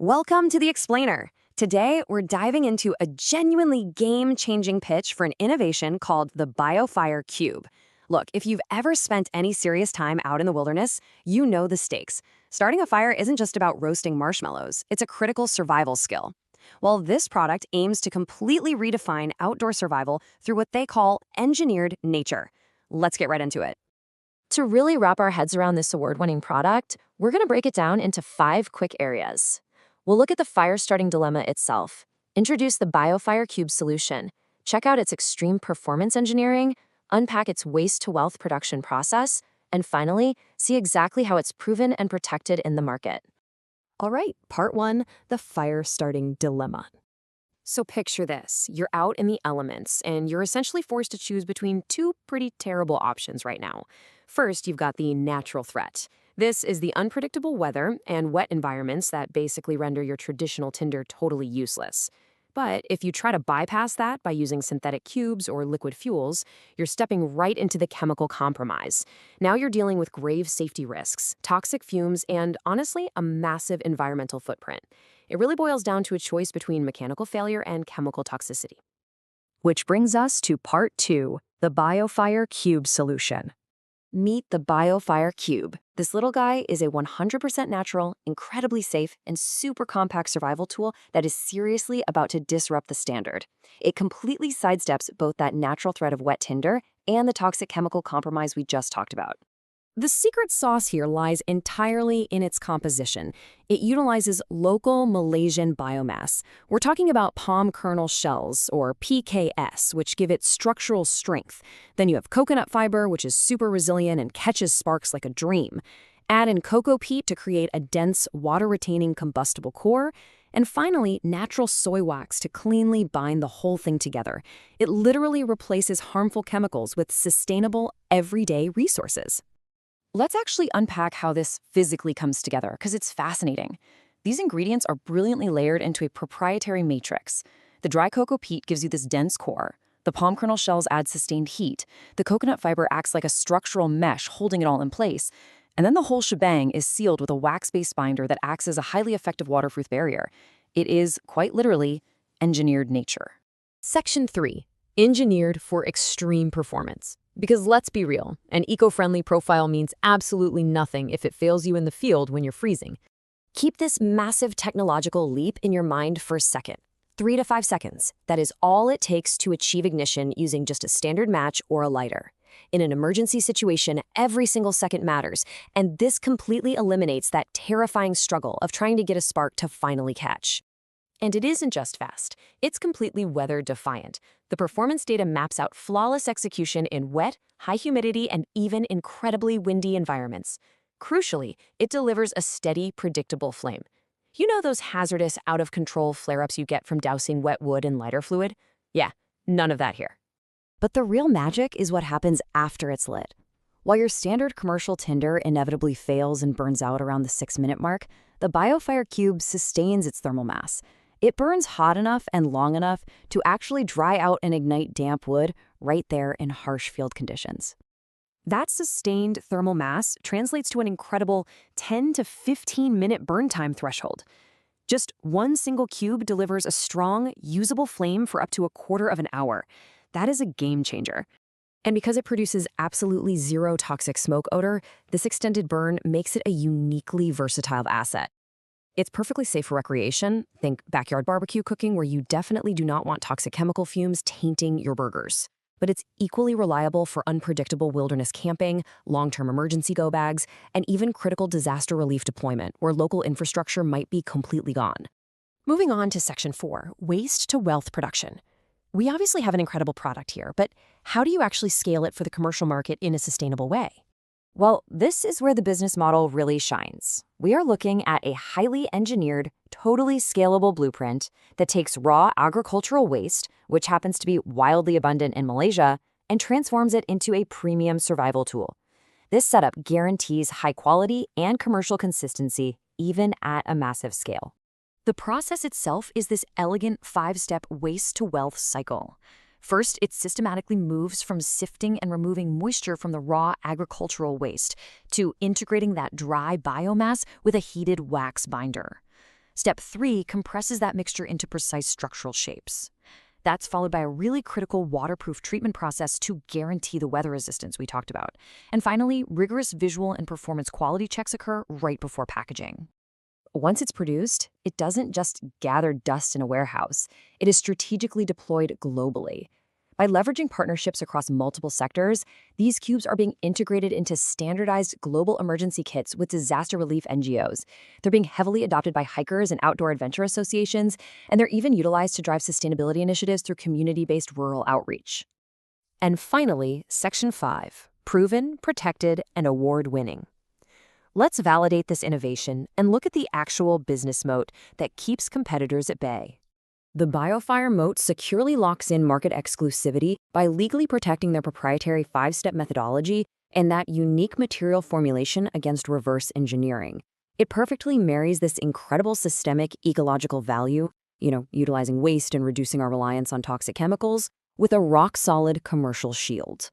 Welcome to The Explainer. Today, we're diving into a genuinely game-changing pitch for an innovation called the BioFire Cube. Look, if you've ever spent any serious time out in the wilderness, you know the stakes. Starting a fire isn't just about roasting marshmallows, it's a critical survival skill. Well, this product aims to completely redefine outdoor survival through what they call engineered nature. Let's get right into it. To really wrap our heads around this award-winning product, we're going to break it down into 5 quick areas. We'll look at the fire-starting dilemma itself, introduce the BioFire Cube solution, check out its extreme performance engineering, unpack its waste-to-wealth production process, and finally, see exactly how it's proven and protected in the market. All right, part 1, the fire-starting dilemma. So picture this. You're out in the elements, and you're essentially forced to choose between 2 pretty terrible options right now. First, you've got the natural threat. This is the unpredictable weather and wet environments that basically render your traditional tinder totally useless. But if you try to bypass that by using synthetic cubes or liquid fuels, you're stepping right into the chemical compromise. Now you're dealing with grave safety risks, toxic fumes, and honestly, a massive environmental footprint. It really boils down to a choice between mechanical failure and chemical toxicity. Which brings us to part 2, the BioFire Cube solution. Meet the BioFire Cube. This little guy is a 100% natural, incredibly safe, and super compact survival tool that is seriously about to disrupt the standard. It completely sidesteps both that natural threat of wet tinder and the toxic chemical compromise we just talked about. The secret sauce here lies entirely in its composition. It utilizes local Malaysian biomass. We're talking about palm kernel shells, or PKS, which give it structural strength. Then you have coconut fiber, which is super resilient and catches sparks like a dream. Add in cocoa peat to create a dense, water-retaining combustible core. And finally, natural soy wax to cleanly bind the whole thing together. It literally replaces harmful chemicals with sustainable, everyday resources. Let's actually unpack how this physically comes together, because it's fascinating. These ingredients are brilliantly layered into a proprietary matrix. The dry cocoa peat gives you this dense core. The palm kernel shells add sustained heat. The coconut fiber acts like a structural mesh, holding it all in place. And then the whole shebang is sealed with a wax-based binder that acts as a highly effective waterproof barrier. It is, quite literally, engineered nature. Section 3. Engineered for extreme performance. Because let's be real, an eco-friendly profile means absolutely nothing if it fails you in the field when you're freezing. Keep this massive technological leap in your mind for a second. 3 to 5 seconds. That is all it takes to achieve ignition using just a standard match or a lighter. In an emergency situation, every single second matters, and this completely eliminates that terrifying struggle of trying to get a spark to finally catch. And it isn't just fast, it's completely weather-defiant. The performance data maps out flawless execution in wet, high humidity, and even incredibly windy environments. Crucially, it delivers a steady, predictable flame. You know those hazardous, out-of-control flare-ups you get from dousing wet wood in lighter fluid? Yeah, none of that here. But the real magic is what happens after it's lit. While your standard commercial tinder inevitably fails and burns out around the 6-minute mark, the BioFire Cube sustains its thermal mass. It burns hot enough and long enough to actually dry out and ignite damp wood right there in harsh field conditions. That sustained thermal mass translates to an incredible 10 to 15-minute burn time threshold. Just one single cube delivers a strong, usable flame for up to a quarter of an hour. That is a game changer. And because it produces absolutely zero toxic smoke odor, this extended burn makes it a uniquely versatile asset. It's perfectly safe for recreation. Think backyard barbecue cooking, where you definitely do not want toxic chemical fumes tainting your burgers. But it's equally reliable for unpredictable wilderness camping, long-term emergency go bags, and even critical disaster relief deployment, where local infrastructure might be completely gone. Moving on to Section 4, waste to wealth production. We obviously have an incredible product here, but how do you actually scale it for the commercial market in a sustainable way? Well, this is where the business model really shines. We are looking at a highly engineered, totally scalable blueprint that takes raw agricultural waste, which happens to be wildly abundant in Malaysia, and transforms it into a premium survival tool. This setup guarantees high quality and commercial consistency, even at a massive scale. The process itself is this elegant 5-step waste-to-wealth cycle. First, it systematically moves from sifting and removing moisture from the raw agricultural waste to integrating that dry biomass with a heated wax binder. Step 3 compresses that mixture into precise structural shapes. That's followed by a really critical waterproof treatment process to guarantee the weather resistance we talked about. And finally, rigorous visual and performance quality checks occur right before packaging. Once it's produced, it doesn't just gather dust in a warehouse. It is strategically deployed globally. By leveraging partnerships across multiple sectors, these cubes are being integrated into standardized global emergency kits with disaster relief NGOs. They're being heavily adopted by hikers and outdoor adventure associations, and they're even utilized to drive sustainability initiatives through community-based rural outreach. And finally, Section 5, proven, protected, and award-winning. Let's validate this innovation and look at the actual business moat that keeps competitors at bay. The BioFire moat securely locks in market exclusivity by legally protecting their proprietary 5-step methodology and that unique material formulation against reverse engineering. It perfectly marries this incredible systemic ecological value, utilizing waste and reducing our reliance on toxic chemicals, with a rock-solid commercial shield.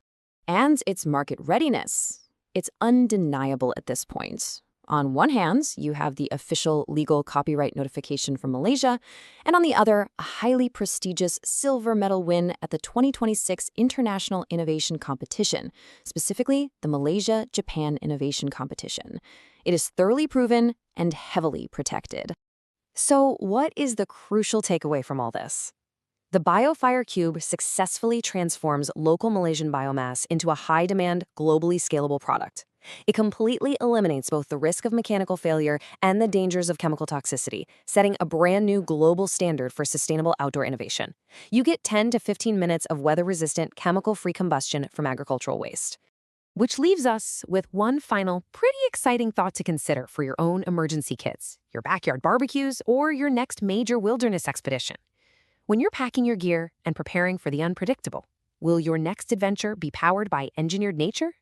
And its market readiness. It's undeniable at this point. On one hand, you have the official legal copyright notification from Malaysia, and on the other, a highly prestigious silver medal win at the 2026 International Innovation Competition, specifically the Malaysia-Japan Innovation Competition. It is thoroughly proven and heavily protected. So what is the crucial takeaway from all this? The BioFire Cube successfully transforms local Malaysian biomass into a high-demand, globally scalable product. It completely eliminates both the risk of mechanical failure and the dangers of chemical toxicity, setting a brand new global standard for sustainable outdoor innovation. You get 10 to 15 minutes of weather-resistant, chemical-free combustion from agricultural waste. Which leaves us with one final, pretty exciting thought to consider for your own emergency kits, your backyard barbecues, or your next major wilderness expedition. When you're packing your gear and preparing for the unpredictable, will your next adventure be powered by engineered nature